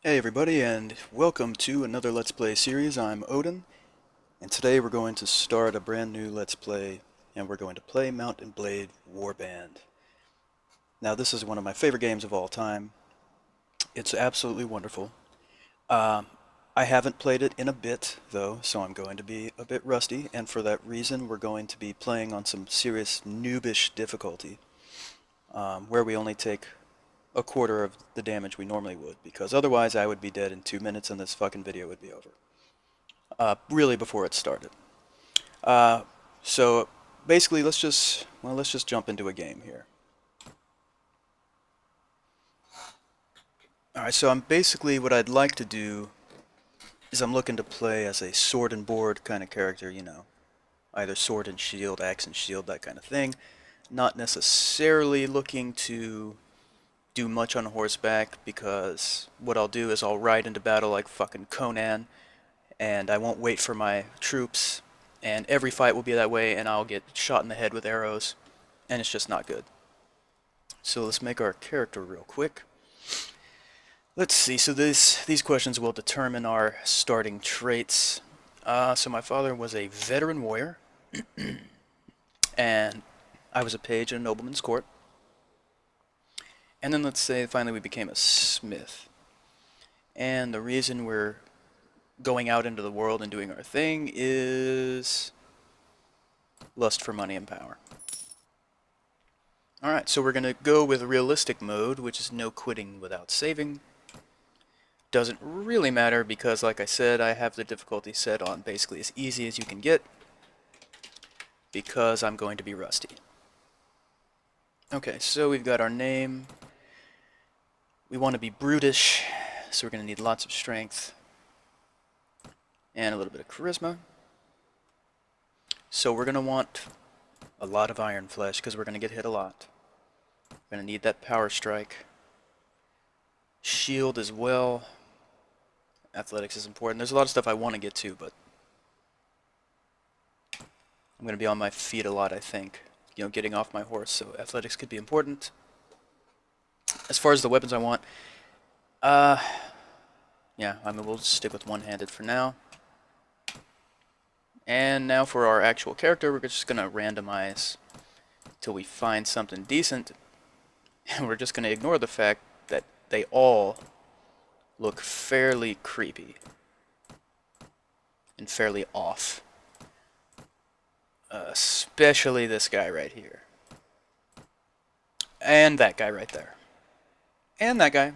Hey everybody, and welcome to another Let's Play series. I'm Odin, and today we're going to start a brand new Let's Play, and we're going to play Mount and Blade Warband. Now, this is one of my favorite games of all time. It's absolutely wonderful. Um, I haven't played it in a bit, though, so I'm going to be a bit rusty, and for that reason, we're going to be playing on some serious noobish difficulty, where we only take a quarter of the damage we normally would, because otherwise I would be dead in 2 minutes and this fucking video would be over. Really before it started. Uh, so basically, let's just jump into a game here. All right, so I'm basically what I'd like to do is I'm looking to play as a sword and board kind of character, either sword and shield, axe and shield, that kind of thing. Not necessarily looking to do much on horseback, because what I'll do is I'll ride into battle like fucking Conan, and I won't wait for my troops, and every fight will be that way, and I'll get shot in the head with arrows, and it's just not good. So let's make our character real quick. Let's see, so these questions will determine our starting traits. So my father was a veteran warrior, and I was a page in a nobleman's court. And then let's say finally we became a smith. And the reason we're going out into the world and doing our thing is lust for money and power. Alright, so we're going to go with realistic mode, which is no quitting without saving. Doesn't really matter because, like I said, I have the difficulty set on basically as easy as you can get, because I'm going to be rusty. Okay, so we've got our name. We want to be brutish, so we're going to need lots of strength and a little bit of charisma. So we're going to want a lot of iron flesh because we're going to get hit a lot. We're going to need that power strike. Shield as well. Athletics is important. There's a lot of stuff I want to get to, but I'm going to be on my feet a lot, I think. Getting off my horse, so athletics could be important. As far as the weapons I want, yeah, we'll just stick with one-handed for now. And now for our actual character, we're just going to randomize till we find something decent. And we're just going to ignore the fact that they all look fairly creepy and fairly off. Especially this guy right here. And that guy right there. And that guy.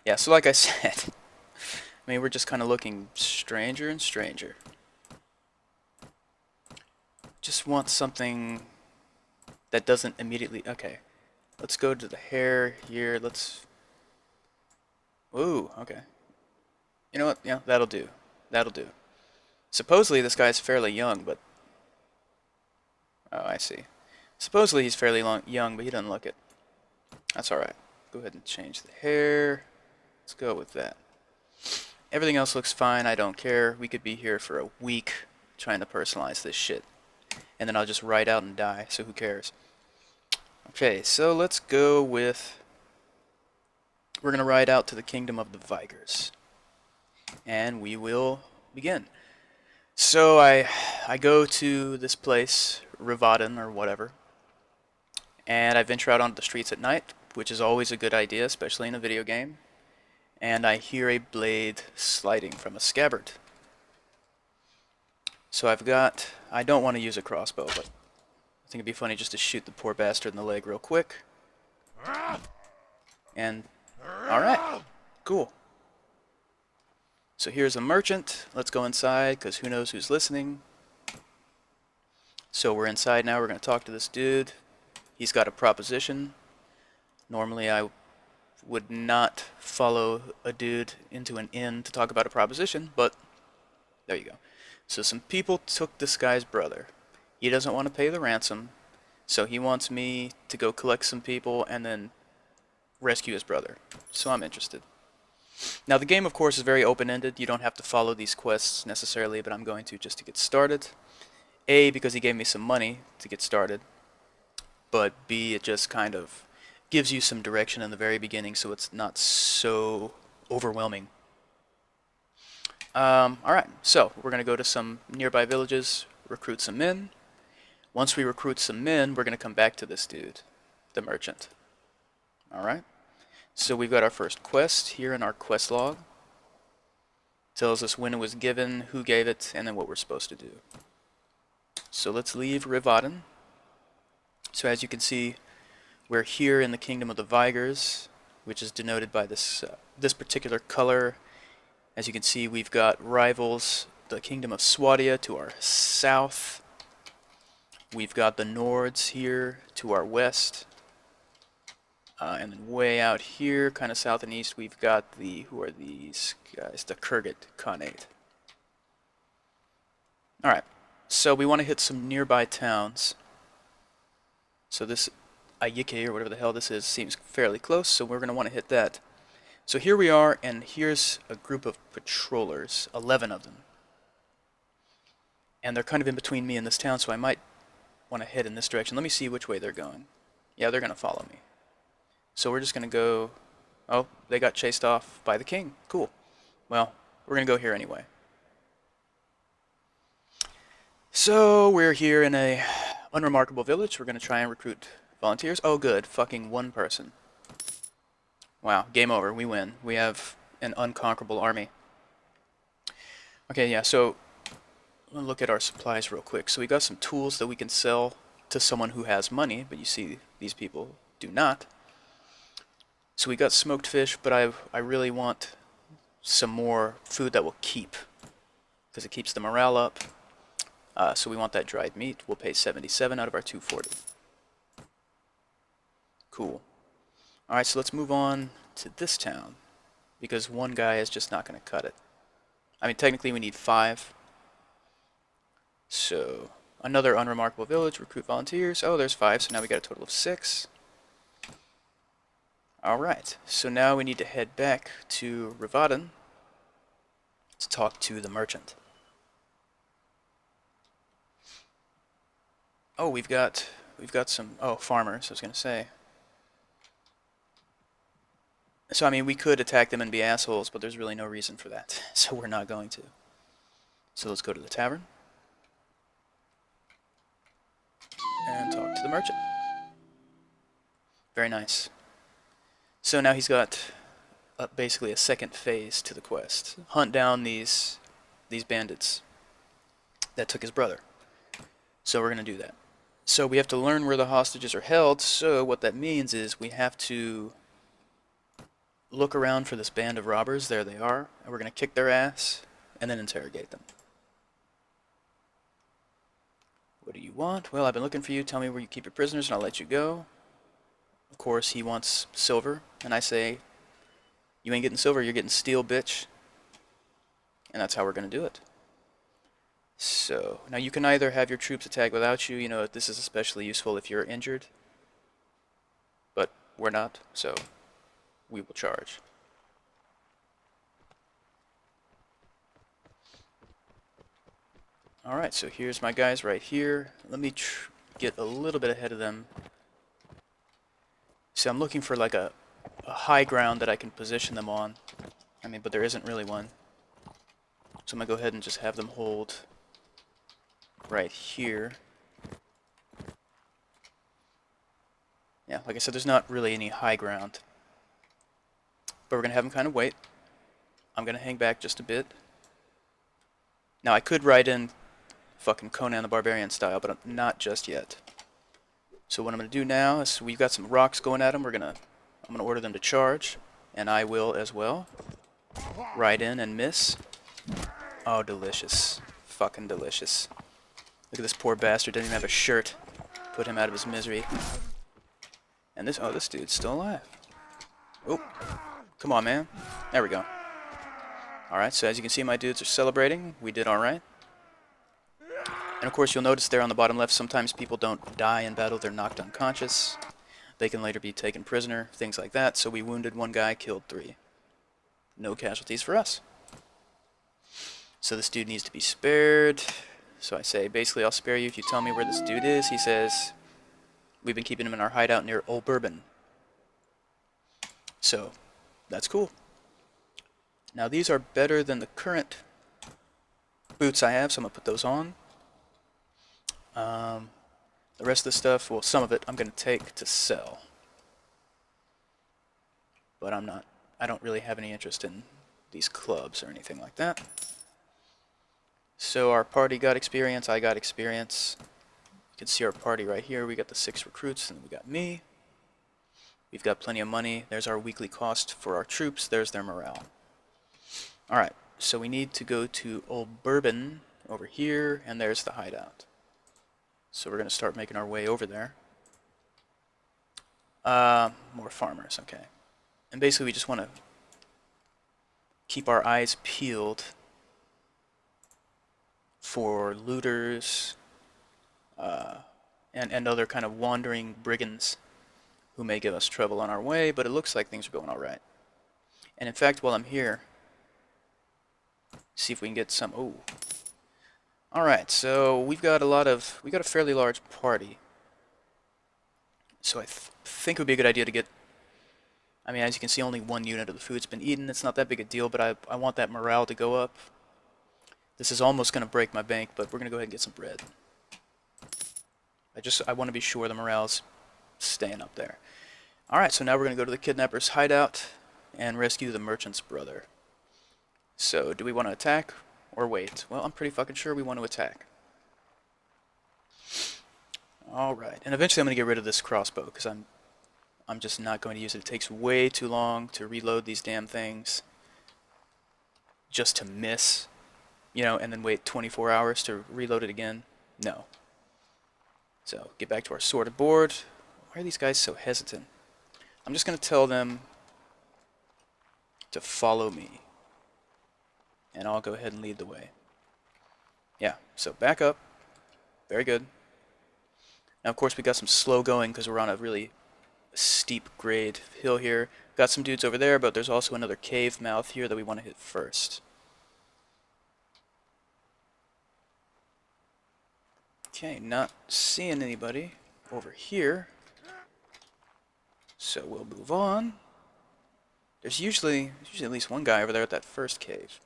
Yeah, so like I said, we're just kind of looking stranger and stranger. Just want something that doesn't immediately... Okay, let's go to the hair here. Ooh, okay. You know what? Yeah, that'll do. That'll do. Supposedly this guy's fairly young, but... Oh, I see. Supposedly he's fairly young, but he doesn't look it. That's alright. Go ahead and change the hair. Let's go with that. Everything else looks fine. I don't care. We could be here for a week trying to personalize this shit. And then I'll just ride out and die, so who cares? Okay, so let's go with... We're going to ride out to the kingdom of the Vikers. And we will begin. So I go to this place, Rivadin or whatever, and I venture out onto the streets at night, which is always a good idea, especially in a video game. And I hear a blade sliding from a scabbard. So I don't want to use a crossbow, but I think it'd be funny just to shoot the poor bastard in the leg real quick. And, alright, cool. So here's a merchant. Let's go inside, because who knows who's listening. So we're inside now. We're going to talk to this dude. He's got a proposition. Normally I would not follow a dude into an inn to talk about a proposition, but there you go. So some people took this guy's brother. He doesn't want to pay the ransom, so he wants me to go collect some people and then rescue his brother. So I'm interested. Now the game, of course, is very open-ended. You don't have to follow these quests necessarily, but I'm going to just to get started. A, because he gave me some money to get started, but B, it just kind of gives you some direction in the very beginning, so it's not so overwhelming. Alright, so we're going to go to some nearby villages, recruit some men. Once we recruit some men, we're going to come back to this dude, the merchant. Alright, so we've got our first quest here in our quest log. Tells us when it was given, who gave it, and then what we're supposed to do. So let's leave Odhinn. So as you can see, we're here in the kingdom of the Vigors, which is denoted by this this particular color. As you can see, we've got rivals, the kingdom of Swadia to our south. We've got the Nords here to our west. And then way out here, kind of south and east, we've got the, who are these guys? The Kurgit Khanate. Alright, so we want to hit some nearby towns. So this Ayike, or whatever the hell this is, seems fairly close, so we're going to want to hit that. So here we are, and here's a group of patrollers, 11 of them. And they're kind of in between me and this town, so I might want to head in this direction. Let me see which way they're going. Yeah, they're going to follow me. So we're just going to go... Oh, they got chased off by the king. Cool. Well, we're going to go here anyway. So we're here in a unremarkable village. We're going to try and recruit volunteers. Oh, good. Fucking one person. Wow, game over. We win. We have an unconquerable army. Okay, yeah, so I'm going to look at our supplies real quick. So we got some tools that we can sell to someone who has money, but you see these people do not. So we got smoked fish, but I really want some more food that will keep, because it keeps the morale up. So we want that dried meat. We'll pay 77 out of our 240. Cool. Alright, so let's move on to this town, because one guy is just not going to cut it. I mean, technically we need 5. So, another unremarkable village, recruit volunteers. Oh, there's 5, so now we got a total of 6. Alright, so now we need to head back to Odhinn to talk to the merchant. Oh, we've got some, oh, farmers, I was going to say. So, I mean, we could attack them and be assholes, but there's really no reason for that, so we're not going to. So let's go to the tavern and talk to the merchant. Very nice. So now he's got basically a second phase to the quest. Hunt down these bandits that took his brother. So we're going to do that. So we have to learn where the hostages are held, so what that means is we have to look around for this band of robbers. There they are. And we're going to kick their ass and then interrogate them. What do you want? Well, I've been looking for you. Tell me where you keep your prisoners and I'll let you go. Of course, he wants silver, and I say, you ain't getting silver, you're getting steel, bitch. And that's how we're going to do it. So, now you can either have your troops attack without you, you know, this is especially useful if you're injured. But we're not, so we will charge. Alright, so here's my guys right here. Let me get a little bit ahead of them. So I'm looking for like a high ground that I can position them on. I mean, but there isn't really one. So I'm going to go ahead and just have them hold right here. Yeah, like I said, there's not really any high ground. But we're going to have them kind of wait. I'm going to hang back just a bit. Now I could ride in fucking Conan the Barbarian style, but not just yet. So what I'm going to do now is we've got some rocks going at them. I'm going to order them to charge, and I will as well. Ride in and miss. Oh, delicious. Fucking delicious. Look at this poor bastard, didn't even have a shirt. Put him out of his misery. And this, oh, this dude's still alive. Oh, come on, man. There we go. Alright, so as you can see, my dudes are celebrating. We did alright. And of course, you'll notice there on the bottom left, sometimes people don't die in battle, they're knocked unconscious. They can later be taken prisoner, things like that. So we wounded 1 guy, killed 3. No casualties for us. So this dude needs to be spared. So I say, basically, I'll spare you if you tell me where this dude is. He says, we've been keeping him in our hideout near Old Bourbon. So, that's cool. Now these are better than the current boots I have, so I'm going to put those on. The rest of the stuff, well, some of it I'm going to take to sell. But I don't really have any interest in these clubs or anything like that. So our party got experience, I got experience. You can see our party right here. We got the 6 recruits, and we got me. We've got plenty of money. There's our weekly cost for our troops. There's their morale. Alright, so we need to go to Old Bourbon over here, and there's the hideout. So we're going to start making our way over there. More farmers, okay. And basically we just want to keep our eyes peeled for looters and other kind of wandering brigands who may give us trouble on our way, but it looks like things are going alright. And in fact, while I'm here, see if we can get some... Oh. Alright, so we got a fairly large party. So I think it would be a good idea to get... I mean, as you can see, only 1 unit of the food's been eaten. It's not that big a deal, but I want that morale to go up. This is almost going to break my bank, but we're going to go ahead and get some bread. I want to be sure the morale's staying up there. Alright, so now we're going to go to the kidnapper's hideout and rescue the merchant's brother. So, do we want to attack or wait? Well, I'm pretty fucking sure we want to attack. Alright, and eventually I'm going to get rid of this crossbow, because I'm just not going to use it. It takes way too long to reload these damn things just to miss, you know, and then wait 24 hours to reload it again. No. So, get back to our sorted board. Why are these guys so hesitant? I'm just going to tell them to follow me. And I'll go ahead and lead the way. Yeah, so back up. Very good. Now, of course, we got some slow going because we're on a really steep grade hill here. Got some dudes over there, but there's also another cave mouth here that we want to hit first. Okay, not seeing anybody over here. So we'll move on. There's usually at least one guy over there at that first cave.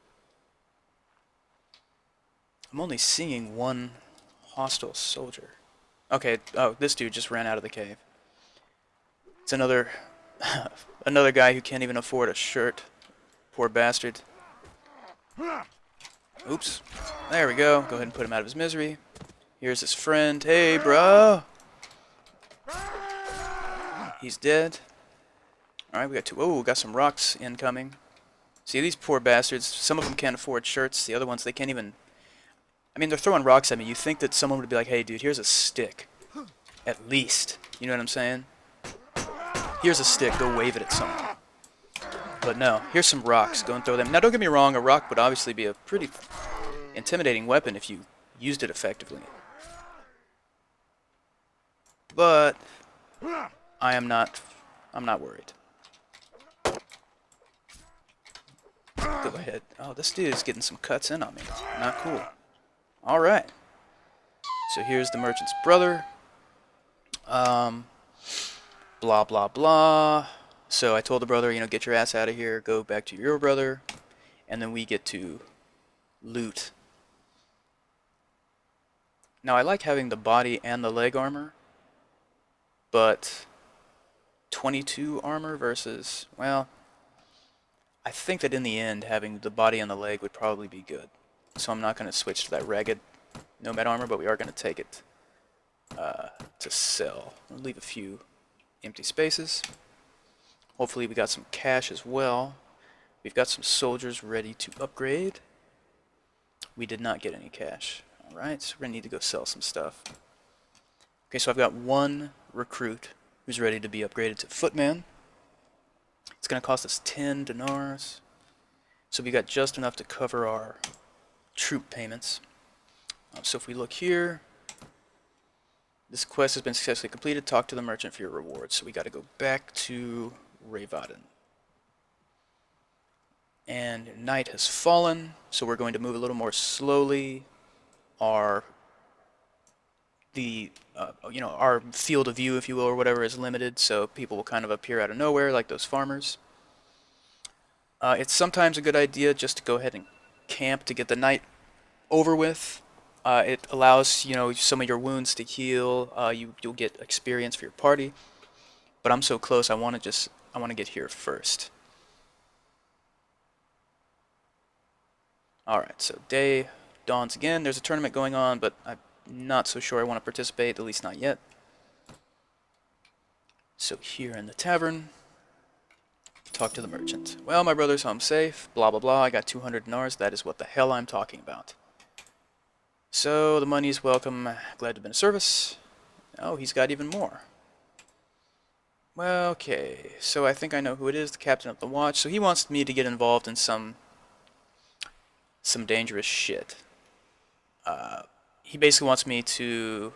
I'm only seeing one hostile soldier. Okay, oh, this dude just ran out of the cave. It's another another guy who can't even afford a shirt. Poor bastard. Oops. There we go. Go ahead and put him out of his misery. Here's his friend. Hey, bro. He's dead. Alright, we got 2. Oh, we got some rocks incoming. See, these poor bastards, some of them can't afford shirts. The other ones, they can't even... I mean, they're throwing rocks at me. You think that someone would be like, hey, dude, here's a stick. At least. You know what I'm saying? Here's a stick. Go wave it at someone. But no. Here's some rocks. Go and throw them. Now, don't get me wrong. A rock would obviously be a pretty intimidating weapon if you used it effectively. But I'm not worried. Go ahead. Oh, this dude is getting some cuts in on me. Not cool. Alright. So here's the merchant's brother. Blah, blah, blah. So I told the brother, you know, get your ass out of here. Go back to your brother. And then we get to loot. Now, I like having the body and the leg armor. But 22 armor versus, well, I think that in the end, having the body and the leg would probably be good. So I'm not going to switch to that ragged nomad armor, but we are going to take it to sell. I'll leave a few empty spaces. Hopefully we got some cash as well. We've got some soldiers ready to upgrade. We did not get any cash. Alright, so we're going to need to go sell some stuff. Okay, so I've got 1 recruit who's ready to be upgraded to footman. It's going to cost us 10 dinars. So we got just enough to cover our troop payments. So if we look here, this quest has been successfully completed. Talk to the merchant for your rewards. So we got to go back to Odhinn. And night has fallen, so we're going to move a little more slowly. Our field of view, if you will, or whatever, is limited, so people will kind of appear out of nowhere, like those farmers. It's sometimes a good idea just to go ahead and camp to get the night over with. It allows, some of your wounds to heal. You'll get experience for your party. But I'm so close, I want to get here first. All right, so day dawns again. There's a tournament going on, but I'm not so sure I want to participate, at least not yet. So here in the tavern, talk to the merchant. Well, my brother's home safe, blah blah blah. I got 200 dinars. That is what the hell I'm talking about. So the money's welcome. Glad to have been of service. Oh, he's got even more. Well, okay. So I think I know who it is. The captain of the watch. So he wants me to get involved in some dangerous shit. He basically wants me to,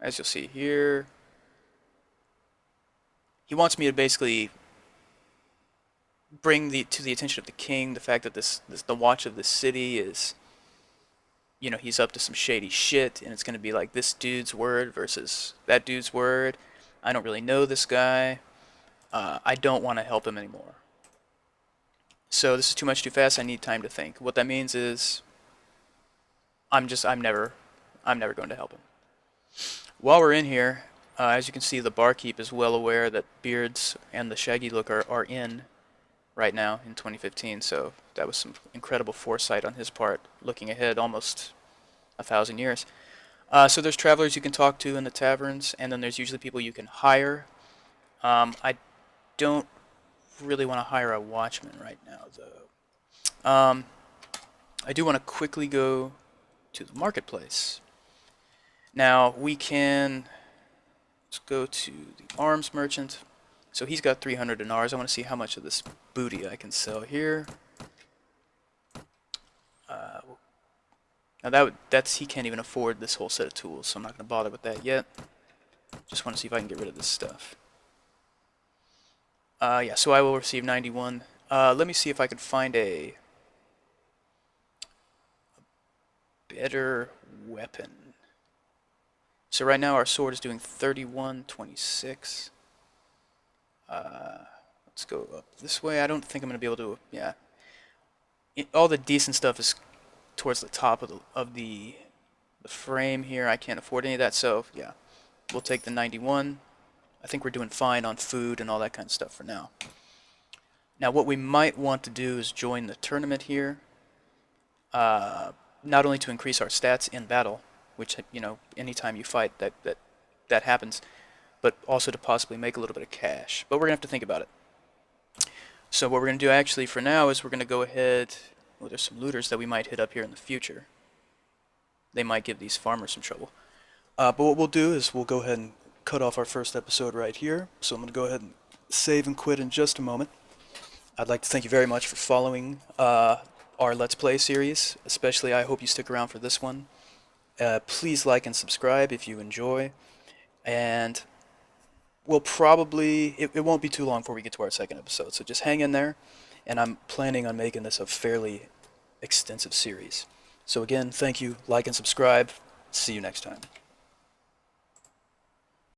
as you'll see here, he wants me to basically bring to the attention of the king the fact that the watch of this city is, he's up to some shady shit, and it's going to be like this dude's word versus that dude's word. I don't really know this guy. I don't want to help him anymore. So this is too much too fast. I need time to think. What that means is I'm never going to help him. While we're in here, as you can see, the barkeep is well aware that Beards and the Shaggy look are in right now in 2015, so that was some incredible foresight on his part, looking ahead almost 1,000 years. So there's travelers you can talk to in the taverns, and then there's usually people you can hire. I don't really want to hire a watchman right now, though. I do want to quickly go to the marketplace. Now, let's go to the arms merchant. So he's got 300 dinars. I want to see how much of this booty I can sell here. Now he can't even afford this whole set of tools, so I'm not going to bother with that yet. Just want to see if I can get rid of this stuff. Yeah, so I will receive 91. Let me see if I can find a better weapon. So right now our sword is doing 31.26. Let's go up this way. I don't think I'm going to be able to, yeah. All the decent stuff is towards the top of the frame here. I can't afford any of that, so yeah. We'll take the 91. I think we're doing fine on food and all that kind of stuff for now. Now what we might want to do is join the tournament here. Not only to increase our stats in battle, which, anytime you fight that happens, but also to possibly make a little bit of cash. But we're going to have to think about it. So what we're going to do actually for now is we're going to go ahead, well, there's some looters that we might hit up here in the future. They might give these farmers some trouble. But what we'll do is we'll go ahead and cut off our first episode right here. So I'm going to go ahead and save and quit in just a moment. I'd like to thank you very much for following our Let's Play series. Especially I hope you stick around for this one. Please like and subscribe if you enjoy. And we'll probably, it won't be too long before we get to our second episode. So just hang in there. And I'm planning on making this a fairly extensive series. So again, thank you, like and subscribe. See you next time.